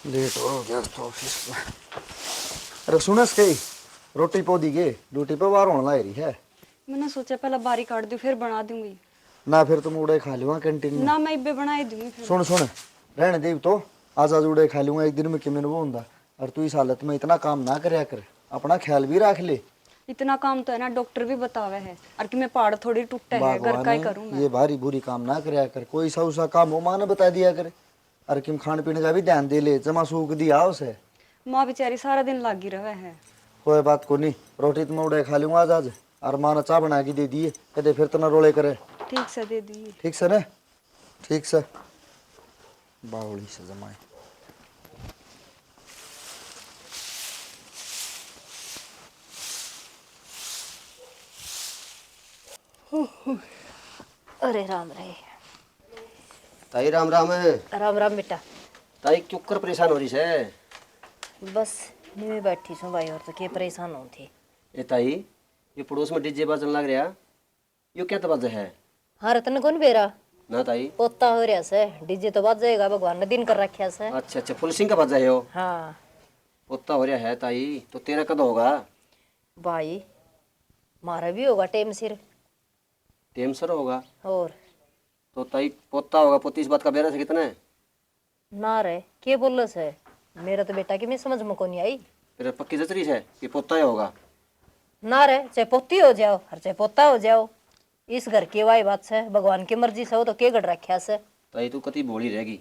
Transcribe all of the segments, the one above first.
Late हो गया तो ऑफिस में। अरे सुनस कही रोटी पौधी के ड्यूटी पे बाहर होने लाई रही है। मैंने सोचा पहले बारी काट दूं फिर बना दूंगी। ना फिर तुम उड़े खा लूंगा कैंटीन में। ना मैं इब्बे बना ही दूंगी फिर। सुन सुन रहने देव तो आज आज उड़े खा लूंगा एक दिन में कि मैंने वो होंगे। और तू इस हालत में इतना काम ना करया कर, अपना ख्याल भी रख ले। इतना काम तो है ना, डॉक्टर भी बतावे है और कि मैं पहाड़ थोड़ी टूटे है, घर भगवान का ही करूं मैं। ये भारी बुरी काम ना करया कर, कोई सा उसा काम हो माँ ने बता दिया कर। और किम खाने पीने का भी ध्यान दे ले, जमा सूख दिया उसे। माँ बेचारी सारा दिन लागी रहे है। कोई बात को नहीं, रोटी तो मैं उड़े खा लूंगा आज आज। और माँ ने चाय बना के दे दिए, कहते फिर तो ना रोले करे। ठीक से दे दी। ठीक से ना, ठीक से बावड़ी से जमाए। अरे राम रे। ताई राम राम है। राम राम बेटा। ताई क्यों कर परेशान हो रही है? बस मैं बैठी छू भाई, और तो क्या परेशान हो थी। ए ताई, ये पड़ोस में डीजे बाजन लग रहा, यो क्या तबाजा है? हाँ रतन कौन बेरा ना ताई। पोता हो रहा से, डीजे तो बज जाएगा, भगवान ने दिन कर रखा से। अच्छा अच्छा, फुल सिंह का बाजा है यो। हाँ पोता हो रहा है ताई, तो तेरा कद होगा? भाई मारा भी होगा टेम सिर। टेम सर होगा। और तो ताई पोता होगा, पोती इस बात का बेरा से कितना है? ना रे के बोलो से, मेरा तो बेटा की मैं समझ में को नहीं आई। फिर पक्की जचरी है कि पोता ही होगा? ना रे, चाहे पोती हो जाओ और चाहे पोता हो जाओ, इस घर की वाई बात से, भगवान की मर्जी से हो तो के गढ़ रखा से। ताई तू कति बोली रहेगी,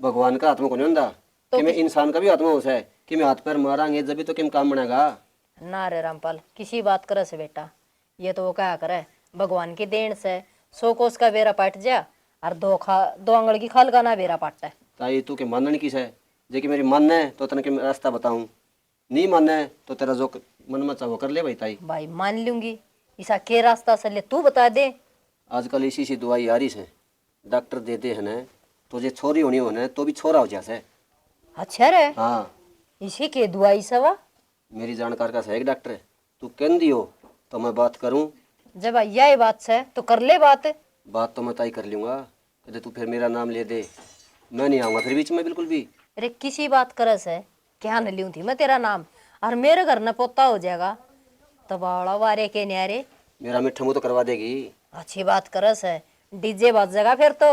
भगवान का आत्मा को नहीं होता कि मैं इंसान का भी आत्मा हो है कि मैं हाथ पैर मारांगे जब भी तो किम काम बनेगा। ना रे रामपाल, किसी बात करे से बेटा, ये तो वो क्या करे, भगवान की देन से 100 कोस का बेरा पाट जा और दो आंगल की खाल का ना बेरा पाटता है। ताई तू के मानने किस है, जे कि मेरी मानना है तो तने के रास्ता बताऊं, नहीं मानना है तो तेरा जो मन में चाहो कर ले भाई। ताई भाई मान लूंगी, ऐसा के रास्ता से ले तू बता दे। आजकल इसी सी दवाई आ रही है, डॉक्टर देते हैं ना, तो जे छोरी होनी हो ना तो भी छोरा हो जाए। अच्छा रे, हाँ इसी के दुआई सवा। मेरी जानकार का है एक डॉक्टर, तू कह दियो तो मैं बात करूं। जब यही बात से तो कर ले बात। बात तो मैं तय कर लूंगा, कहते तू फिर मेरा नाम ले दे, मैं नहीं आऊंगा फिर बीच में बिल्कुल भी। अरे किसी बात करे से क्या न लूं थी मैं तेरा नाम, और मेरे घर न पोता हो जाएगा तो बाड़ा वारे के न्यारे। मेरा मिठा मुंह तो करवा देगी। अच्छी बात करे से, डीजे बज जाएगा फिर तो।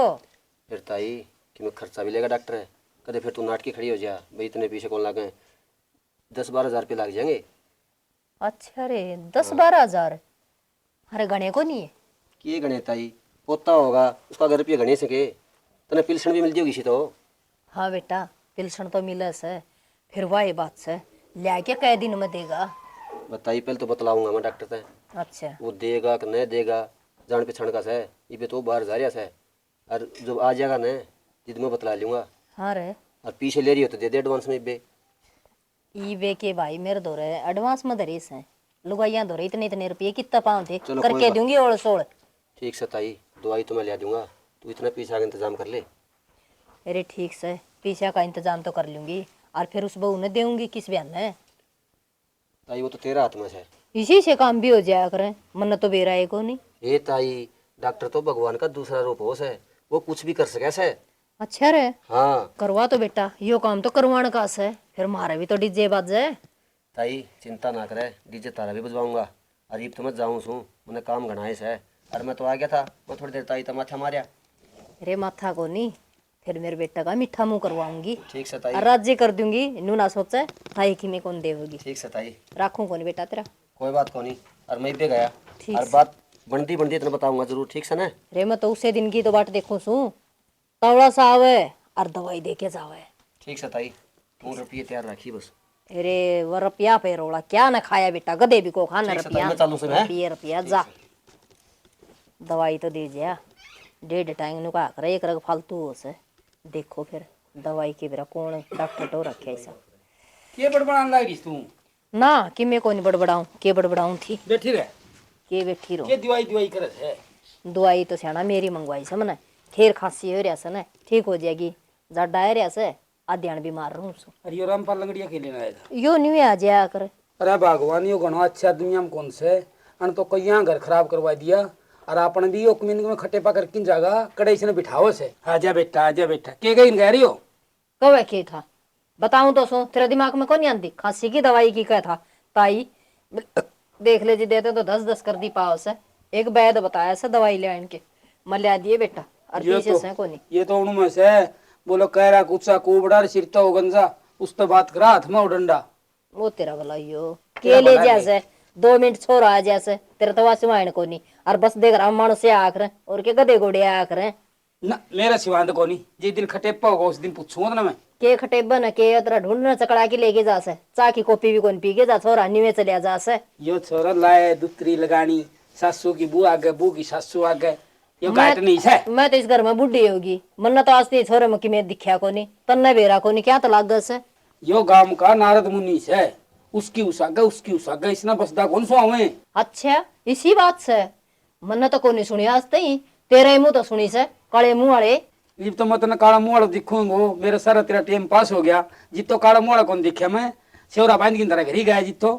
फिर ताई कि मैं खर्चा भी लेगा डॉक्टर है, कहते फिर तू नाटकी खड़ी हो जा भाई, इतने पीछे कौन लगे, 10-12 हज़ार रुपये लग जाएंगे। अच्छा रे, 10-12 हजार। अरे गणे को नहीं है कि गणे ताई, पोता होगा उसका अगर रुपये गणे सके तने पिलसन भी मिल जाएगी इसी तो। हाँ बेटा, पिलसन तो मिले से, फिर वही बात से लिया के कई दिन में देगा। बताइए पहले तो बतलाऊंगा मैं डॉक्टर से, अच्छा वो देगा कि नहीं देगा, जान पहचान का है ये तो बाहर जा रहा है। और जब आ जाएगा ना जिद में बतला लूँगा। हाँ रे, और पीछे ले रही हो तो दे दे एडवांस में बे। ई वे के भाई मेरे दो रहे एडवांस में धरी से, लुगाइया दो रहे इतने इतने रुपये कितना पाँव थे चलो कोई करके बात। दूंगी ओड़ सोड़। ठीक से ताई, दवाई तो मैं ले दूंगा, तू इतना पैसा का इंतजाम कर ले। अरे ठीक से, पीछा का इंतजाम तो कर लूंगी, और फिर उस बहू ने दूंगी किस बयान में। ताई वो तो तेरा हाथ में है। इसी से काम भी हो जाया करे, मन तो बेरा है को नहीं। हे ताई, डॉक्टर तो भगवान का दूसरा रूप हो है, वो कुछ भी कर सके से। अच्छा रे, हाँ करवा तो बेटा, यो काम तो करवाने का से, फिर मारे भी तो डीजे बाज जाए। ताई चिंता ना करे, डीजे तारा भी बजवाऊंगा। अरीब तो मत जाऊँ सू, मैंने काम घनाए से। अरे मैं तो आ गया था, मैं थोड़ी देर ताई तमाचा मारिया। अरे माथा को नहीं, फिर मेरे बेटा का मीठा मुंह करवाऊंगी, ठीक से ताई। और राज्य कर दूंगी, नू ना सोचे थाई की में कौन देवगी। ठीक से ताई, राखू कौन बेटा तेरा। कोई बात को नहीं। और मैं भी गया, ठीक और बात बनती बनती इतना बताऊंगा जरूर, ठीक से ना। रे मैं तो उसे दिन की तो बाट देखूं सू, तवड़ा सा आवे और दवाई दे के जावे। ठीक से ताई, तू रुपये तैयार रखी बस। अरे वो रुपया पे रोड़ा क्या न खाया बेटा, गधे भी को खाना ठीक से रुपया। ताई, मैं चालू से मैं। रुपया रुपया जा, दवाई तो दे जा, 1.5 टाइम नु का करे एक रग फालतू हो से। देखो फिर दवाई के बेरा कौन डॉक्टर तो रखे ऐसा के बड़बड़ान लागी तू? ना कि मैं कोई बड़बड़ाऊं, के बड़बड़ाऊं थी बैठी रह, के बैठी रहो। के दिवाई दिवाई करे है? दवाई तो सियाना मेरी मंगवाई से मैंने, खीर खांसी हो रहा से ना, ठीक हो जाएगी। जड्डा है रहा से, आध्यान बीमार रहूं सु। अरे यो रामपाल लंगड़िया के लेना आया था। यो नहीं आ जाया कर। अरे भगवान यो घणो अच्छा दुनिया में कौन से, अन तो कई यहाँ घर खराब करवा दिया, और आपने भी यो कमीन में खट्टे पा कर किन जागा कड़ाई से बिठाओ से। आजा बेटा के गई गहरी हो। कवे के था बताऊं तो सो तेरे दिमाग में कौन नहीं आती? खांसी की दवाई की क्या था ताई? देख ले जी, देते तो 10-10 कर दी पाव से। एक वैद बताया से दवाई ले आन के मैं लिया दिए बेटा। और पीछे से कोनी ये तो उनमें से बोलो कह रहा कुछ कुबड़ा सिरता हो गंजा उस तो बात करा हाथ में डंडा। वो तेरा भला यो के ले जैसे 2 मिनट छोरा आ जैसे तेरे तो वासी को नहीं। और बस देख रहा मानो से आकर और के गधे घोड़े आकर ना मेरा सिवांत को नहीं। जिस दिन खटेप्पा होगा उस दिन पूछूंगा ना मैं। के खटेबन के तेरा ढूंढना चकड़ा के लेके जा से। चा की कॉपी भी कौन पी के जा छोरा नी में चलिया जा से। यो छोरा लाए दूसरी लगानी सासू की बू आगे बू की सासू आगे यो गाइट नहीं है। मैं तो इस घर में बुढ़ी होगी मन्ना तो आज छोरे में कि मैं दिखा को नहीं तन्ने बेरा को नहीं क्या तो लाग से। यो गांव का नारद मुनि है उसकी उस आगे इसना बसदा कौन सो हमें। अच्छा इसी बात से मन्ना तो कोनी सुनी आज तई तेरे मुंह तो सुनी से काले मुंह वाले। जब तो मैं तेना काला मुंह वाला दिखूंगा मेरा सारा तेरा टाइम पास हो गया। जितो काला मुंह वाला कौन दिखा मैं सेवरा बांध की तरह घर ही गया जितो।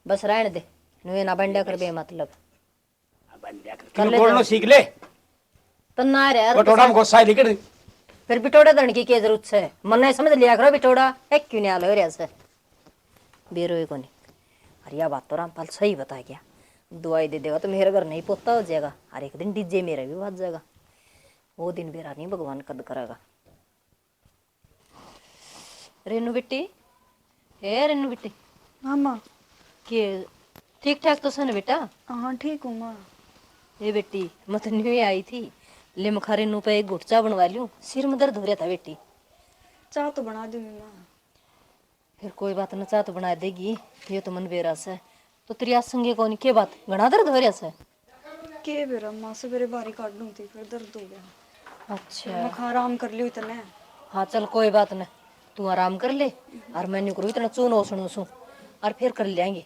बस रहने दे नुए ना बंडा कर बे मतलब कर बोलनो सीख ले तन्ना रे यार बटोड़ा में गुस्सा लिख दे। फिर बिटोड़ा दण की क्या जरूरत है? मन्ना समझ लिया करो बिटोड़ा एक क्यों नहीं आलो रे से बेरोए को नहीं। अरे यह बात तो रामपाल सही बता गया। दवाई दे देगा तो मेरे घर नहीं पोता हो जाएगा और एक दिन डीजे मेरा भी बच जाएगा। वो दिन मेरा नहीं भगवान कद करेगा। रेनू बेटी ए रेनू बेटी हाँ माँ। के ठीक ठाक तो सन बेटा? हाँ ठीक हूँ माँ। ये बेटी मैं तो न्यू आई थी ले मखा रेनू पे एक गुटचा बनवा लूं सिर में दर्द हो रहा था बेटी। चाह तो बना दूंगी माँ। फिर कोई बात न चाह तो बना देगी ये तो मन बेरा से तो तेरी आज संगे कौन के बात घना दर्द हो रहा से? के बेरा माँ सवेरे बारी काट लूँ थी फिर दर्द हो गया। अच्छा मैं खा आराम कर लियो इतने। हाँ चल कोई बात न तू आराम कर ले और मैंने करूँ इतना चूनो सुनो और फिर कर लेंगे।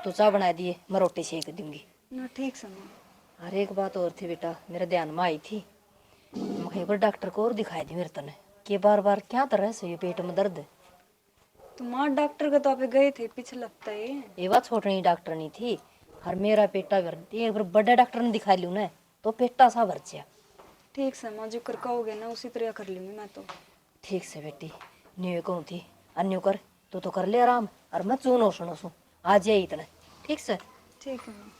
तू चाह बना दिए मैं रोटी सेक दूंगी ना ठीक से माँ। अरे एक बात और थी बेटा मेरे ध्यान में आई थी मैं एक बार डॉक्टर को और दिखाई दी मेरे तने कि बार बार क्या तरह से ये पेट में दर्द है। तो माँ डॉक्टर के तो पे गए थे पिछले लगता है। ये बात छोटनी डॉक्टर नहीं थी और मेरा पेटा भर एक बार बड़े डॉक्टर ने दिखा लूँ ना तो पेटा सा भर गया। ठीक से माँ जो कर कहोगे ना उसी तरह कर लूंगी मैं तो। ठीक से बेटी न्यू कहूँ थी अन्यू कर तू तो कर ले आराम और मैं चूनो सुनो आज यही इतना ठीक से। ठीक है माँ।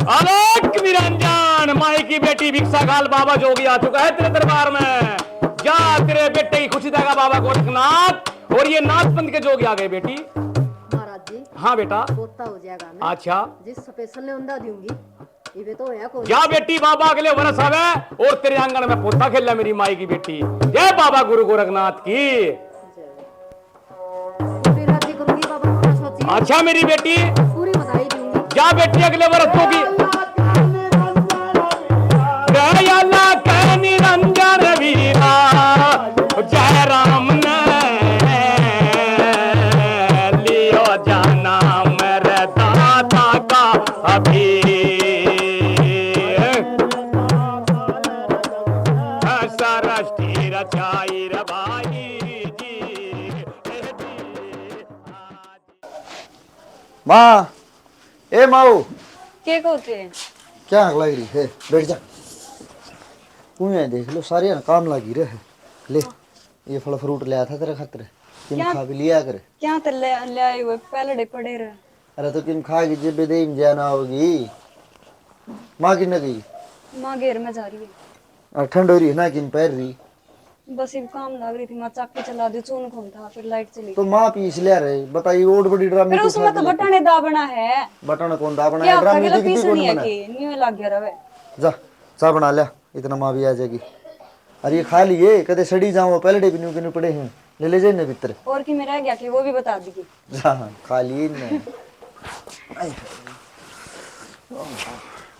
आलोक निरंजन माई की बेटी भिक्षा गाल बाबा जोगी आ चुका है तेरे दरबार में। जा तेरे बेटे की खुशी देगा बाबा गोरखनाथ और ये नाथपंथ के जोगी आ गए बेटी। महाराज जी हाँ बेटा पोता हो जाएगा मैं अच्छा जिस स्पेशल ने उंदा दूंगी ये तो है कोई। जा बेटी बाबा अगले वर्ष आवे और तेरे आंगन में पोता खेला मेरी माई की बेटी। जय बाबा गुरु गोरखनाथ की। फिर राजी करूंगी बाबा थोड़ा सोचिए अच्छा मेरी बेटी पूरी बधाई दूंगी। जा बेटी अगले वर्ष होगी दयाला के निरंजन वीरा जय राम ने लियो जाना मेरे दाता का अभी सरष्टि रचाई रबाई जी। माँ ए माऊ के कहते हैं? क्या आग लग रही है बैठ जा। तू यहाँ देख लो सारे यहाँ काम लगी रहे। ले ये फल फ्रूट लिया था तेरे खातिर, किम खा भी लिया कर। क्या तो ले आए हुए पहले पड़े रहे। अरे तो किम खा की जेबे दे जाना होगी। माँ की न गई माँ घेर में जा रही है। ठंड हो रही है ना, किम पैर रही। बस ये काम लग रही थी, मैं चाकी चला दी, चून खून था, फिर लाइट चली तो माँ पीस लिया रहे, बताइए और बड़ी ड्रामे फिर उसमें तो बटाने दाबना है। बटन कौन दाबना क्या है, ड्रामे अकेला दिखती पीस कौन नहीं है बना। कि न्यू लग गया रवे। जा चा बना लिया, इतना माँ भी आ जाएगी। अरे ये खा लिए कदे सड़ी जाओ, पहले डे बिन्यू किन्नू पड़े हैं, ले जाए भीतर। और की मेरा गया कि वो भी बता दी। जा खा लिए ने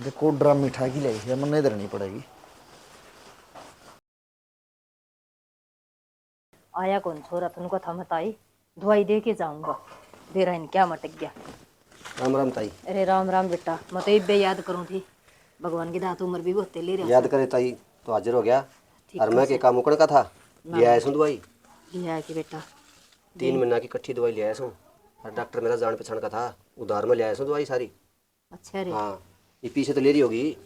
देखो ड्राम मिठा की लाई है, मन इधर नहीं पड़ेगी। आया कौन छोरा तुमको था बताई, दवाई दे के जाऊंगा। देरा इन क्या मटक गया। राम राम ताई। अरे राम राम बेटा, मैं तो इब्बे याद करूँ थी, भगवान की दात उम्र भी बहुत ले रहा। याद करे ताई तो हाजिर हो गया। ठीक और मैं के काम मुकड़ का था, ले आया सूं दवाई। ले आया कि बेटा 3 महीना की इकट्ठी दवाई ले आया सूं। और डॉक्टर मेरा जान पहचान का था, उधार में ले आया सूं दवाई सारी। अच्छा रे। हाँ ये पीछे तो ले रही होगी।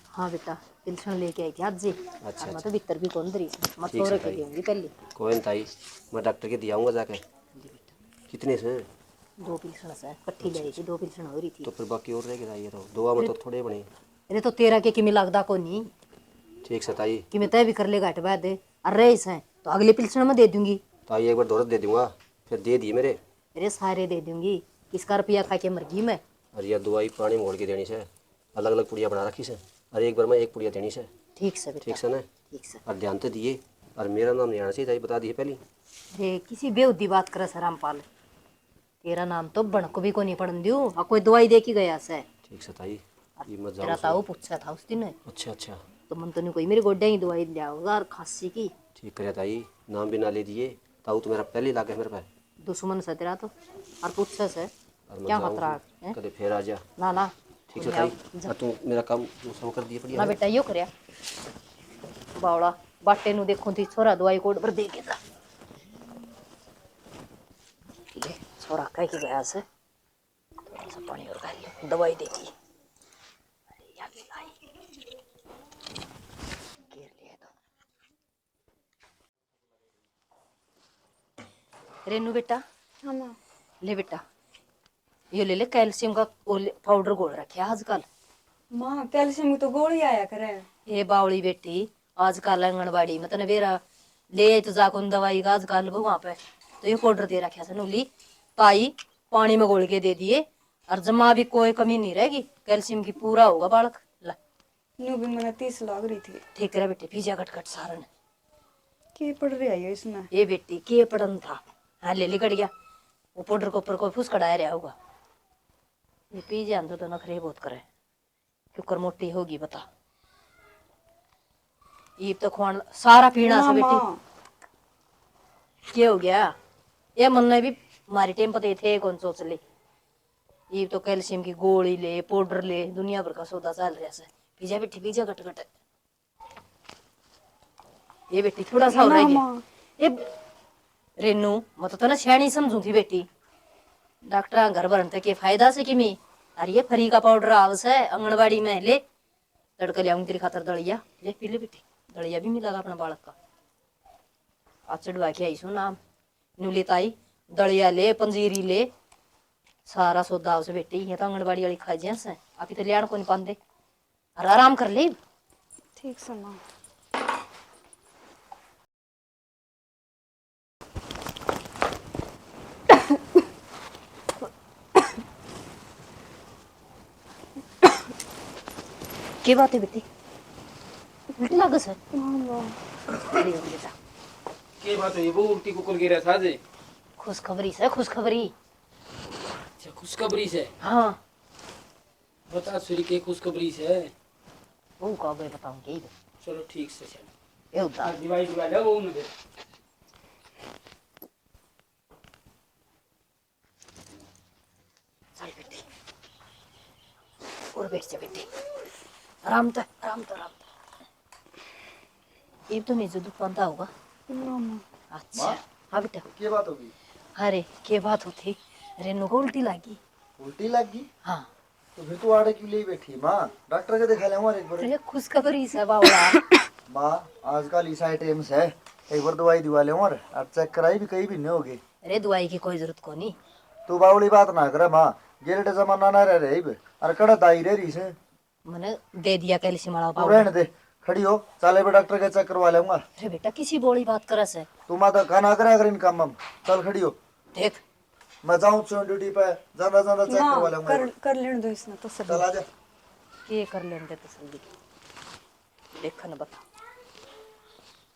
हाँ बेटा पिल्सन लेके आई थी आज जी। अच्छा, मैं तो भीतर भी कौन दरी मैं ठीक छोरे से के भाई। दूंगी पहले। कोई नहीं ताई, मैं डॉक्टर के दियाऊंगा जाके। कितने से? 2 पिल्सन से पट्टी ले आई थी, 2 पिल्सन हो रही थी। तो फिर बाकी और रह गया ये तो दुआ में तो थोड़े बने। अरे तो तेरा के किमी लगदा को नहीं ठीक से ताई। कि मैं तय भी कर लेगा हटवा दे। अरे इस हैं तो अगले पिल्सन में दे दूंगी। ताई एक बार दौलत दे दूंगा, फिर दे दिए मेरे। अरे सारे दे दूंगी, किसका रुपया खा के मर गई मैं। और यह दवाई पानी में घोल के देनी से, अलग अलग पुड़िया बना रखी से। और एक बार मैं एक पुड़िया देनी से। ठीक से बेटा ठीक से ना? ठीक से। और ध्यान तो दिए। और मेरा नाम नहीं आना चाहिए ताई, बता दिए पहले। अरे किसी बेउद्दी बात करे सर रामपाल, तेरा नाम तो बणक भी को नहीं पड़न दियो। और कोई दवाई दे के गया से। ठीक से ताई, ये मत तेरा जाओ। ताऊ पूछा था उस दिन, अच्छा अच्छा तो मन तो नहीं कोई मेरे गोड्डे ही दवाई लिया होगा और खांसी की। ठीक करे ताई, नाम भी ना ले दिए। ताऊ तो मेरा पहले ही लागे मेरे पे। दुश्मन से तेरा तो और पूछा से और मैं क्या जाऊं खतरा फिर, है? कदे फिर आ जा। ना ना ठीक से कोई ताई। नहीं, और तू मेरा काम सम कर दिए ना बढ़िया। बेटा यो करया बावड़ा बाटे नु देखूं थी छोरा दवाई कोड पर दे के जा। ले छोरा कह के गया से, थोड़ा सा पानी और डाल दवाई देगी। अरे यार लाई घेर लिया तो। रेनू बेटा हाँ माँ। ले बेटा ये ले ले कैल्शियम का पाउडर घोल रखे आजकल। माँ कैल्शियम की तो गोली आया करे। ये बावली बेटी आजकल आंगनबाड़ी में तने बेरा ले आई तो जाकुन दवाई का आजकल वो वहां पे तो ये पाउडर दे रखा है नूली पाई पानी में घोल के दे दिए। और जमा भी कोई कमी नहीं रहेगी, कैल्शियम की पूरा होगा बालक। ला न्यू भी मैंने 30 लग रही थी। ठीक है बेटे पिज्जा कट सारन। की पड़ रही है इसमें। ये बेटी के पड़न था। हाँ ले ली कड़िया, वो पाउडर के ऊपर कोई फूस कड़ाया रहा होगा। ये पिज्जा अंदर तो नखरे बहुत करे, क्यों मोटी होगी बता। ये तो खुआन सारा पीना से बेटी क्या हो गया। ये मन ने भी हमारी टाइम पता थे कौन सोच ले। ये तो कैल्शियम की गोली ले पाउडर ले दुनिया भर का सौदा चल रहा है। पिज्जा बेटी पिज्जा कट कट। ये बेटी थोड़ा सा हो रह गया। ये रेनू मैं तो ना सियाणी समझू थी बेटी, डॉक्टर घर भरते के फायदा से कि मैं। अरे ये फ्री का पाउडर आवस है आंगनबाड़ी में, ले तड़का लियाऊंगी तेरी खातर दलिया। ले पी ले बेटी, दलिया भी मिला अपना बालक का। आज चढ़वा के आई सो नाम नू लेताई दलिया ले पंजीरी ले सारा सौदा उसे बेटी। ये तो आंगनबाड़ी वाली खा जैस है, आप तो लियाण को नहीं पाते। और आराम कर ले। ठीक से माँ। क्या बात है बेटी, उल्टी लग सर। बेटा के बात है वो उल्टी कुकुर गिरा था जे। खुशखबरी से खुशखबरी। अच्छा खुशखबरी से। हाँ बता सूरी के खुशखबरी से। वो कब बताऊंगी। चलो ठीक से चलो। ये उतार दिवाई दिवा ले वो मुझे। चल बेटी और बैठ जा बेटी। आराम तो आराम तो आराम तो। ये तो नहीं जो दुकान था होगा। अच्छा हाँ बेटा। क्या बात होगी? अरे क्या बात होती, रेनू को उल्टी लगी। उल्टी लग गई? हाँ तो फिर तू आड़े क्यों ले बैठी माँ? डॉक्टर के दिखा ले हमारे एक बार। अरे खुशखबरी से बावड़ा। माँ आजकल ईसा टाइम्स है, एक बार दवाई दिवा ले और चेक कराई भी कहीं भी नहीं होगी। अरे दवाई की कोई जरूरत को नहीं। तू बावली बात ना करे माँ, गेलेटे जमाना ना रह रही अरे कड़ा दाई रह रही से। मैंने दे दिया कैल्शियम वाला तू पाउडर। रहने दे, खड़ी हो, चले बे डॉक्टर के चेक करवा लेऊंगा। अरे बेटा किसी बोली बात कर से। तू माता खाना करे अगर इन काम में चल खड़ी हो। देख मैं जाऊँ ड्यूटी पे, ज्यादा ज्यादा चेक करवा माँ लूंगा। कर लेने दो इसने तो सब। चल आजा। ये कर लेने दे तसल्ली। देख न बता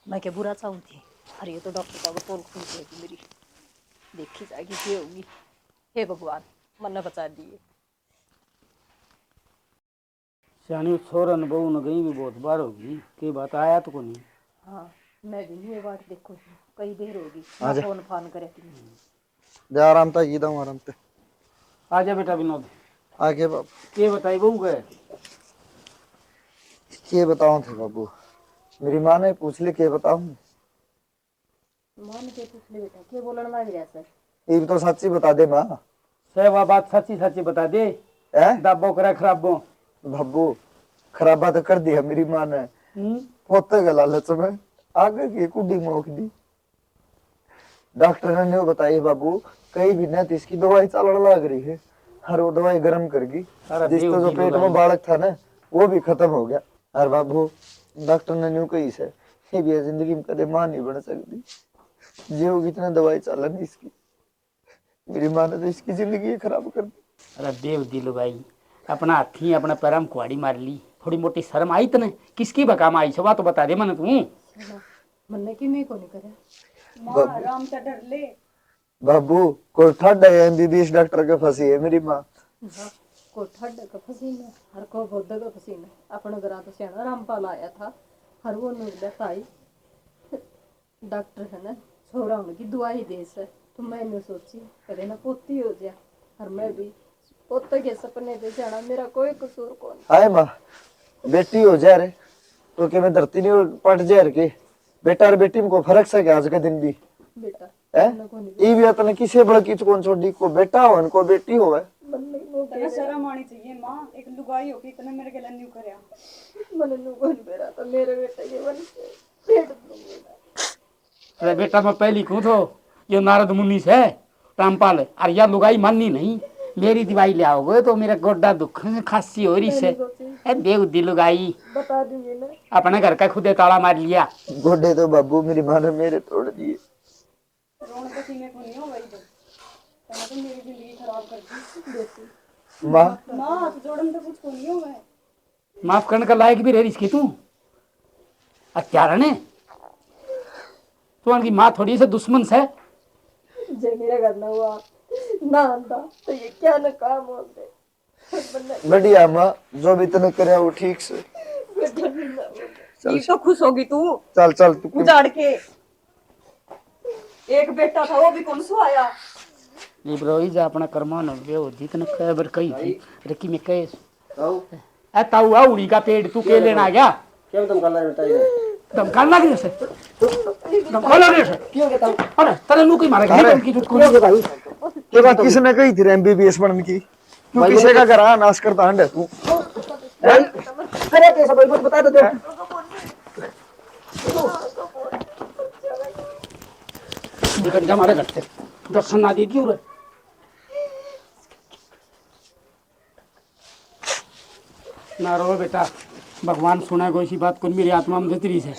मैं क्या बुरा चाहूँ थी। अरे ये तो डॉक्टर का वो पोल खुल जाएगी मेरी, देखी जाएगी क्या होगी। हे भगवान मन बचा दिए। सियानी छोरन बहू न गई भी बहुत बार होगी, के बात आया तो को नहीं। हाँ मैं भी ये बात देखो कई देर होगी आजा। फोन फान करे। दे आराम तक ये दऊँ आराम पे। आजा बेटा विनोद, आगे बाबू के बताई बहू गए। के बताऊँ थे बाबू, मेरी माँ ने पूछ ली के बताऊँ। मान के पूछ ले बेटा क्या बोलना लग रहा सर। ये भी तो सच्ची बता दे माँ। सेवा बात सच्ची सच्ची बता दे, है दाबो करे खराबो। बाबू खराबा तो कर दिया मेरी माँ ने, पोते के लालच में आगे की कुड़ी मोक दी। डॉक्टर ने नहीं बताई बाबू, कहीं भी नहीं इसकी दवाई चलने लग रही है, हर वो दवाई गर्म कर गई, जिसको जो पेट में बालक था ना वो भी खत्म हो गया। अरे बाबू डॉक्टर ने न्यू कही से ये भी जिंदगी में कदे मां नहीं बन सकती, जो इतना दवाई चलन इसकी। मेरी माँ ने तो इसकी जिंदगी खराब कर दी। अरे देव दिल भाई, अपना हाथी अपना पैरम कुआड़ी मार ली, थोड़ी मोटी शर्म आई तने, किसकी बकाम आई सवा तो बता दे मन तू। मन की मैं को नहीं करे। माँ आराम से डर ले। बाबू कोई ठंड है एमबीबीएस डॉक्टर के फंसी है मेरी माँ। को ठंड का पसीना हर को बोध का पसीना अपने घर तो सियाना रामपाल आया था, हर वो नुगलत आई डॉक्टर है ना छोरा उनकी दवाई दे से। तो मैंने सोची कदे ना पोती हो जाए, और मैं भी पोते के सपने दे जाना, मेरा कोई कसूर कौन। हाय माँ बेटी हो जा रे तो क्या मैं धरती नहीं पट जा रे, बेटा और बेटी में को फर्क से क्या आज के दिन भी बेटा है। ये भी तने किसे बड़ा किच कौन छोड़ी, को बेटा हो उनको बेटी हो है। तेरा शर्म आनी चाहिए माँ, एक लुगाई होके इतने मेरे के न्यू करया। मन नु बन बेरा तो मेरे बेटे के बन पेट दूंगा। अरे बेटा मैं पहली कहूँ तो ये नारद मुनि से रामपाल और या लुगाई माननी नहीं, मेरी दवाई ले आओगे तो मेरा गोड्डा दुख खांसी हो रही से। देव दी लुगाई बता दूंगी ना अपने घर का खुदे ताला मार लिया। गोडे तो बाबू मेरी माँ ने मेरे तोड़ दिए। रोन तो सीने को नहीं हो गई तो मेरी जिंदगी खराब कर दी। माँ माँ हाथ जोड़न तो कुछ को नहीं हो गए। माफ करने का लायक भी रह रही इसकी तू अत्यार ने, तू उनकी माँ थोड़ी से दुश्मन से। जे मेरा घर ना हुआ ना आंदा तो ये क्या न काम होते। बढ़िया माँ जो भी तने करे वो ठीक से। ये तो खुश होगी तू चल चल तू उजाड़ के। एक बेटा था वो भी कौन सो आया। लिब्रोई जा अपना कर्मा न वे हो जितने कई बार कही थी रकी में कहे ए ताऊ आउड़ी का पेड़ तू के लेना आ गया। क्या तुम करना है बताइए। दम कालना किधर से, दम कालना किधर से। क्यों बताऊं। अरे तेरे मुंह की मारेगा अरे, दम की चुटकुली भाई। ये बात किसने कही थी एमबीबीएस बनने की, क्यों किसे का घर नाश करता हंड है तू। अरे कैसा भाई बता दो। निकल जा हमारे घर से, दर्शन ना देती हूँ। ना रो बेटा, भगवान सुना कोई सी बात को मेरी आत्मा में भीतरी से।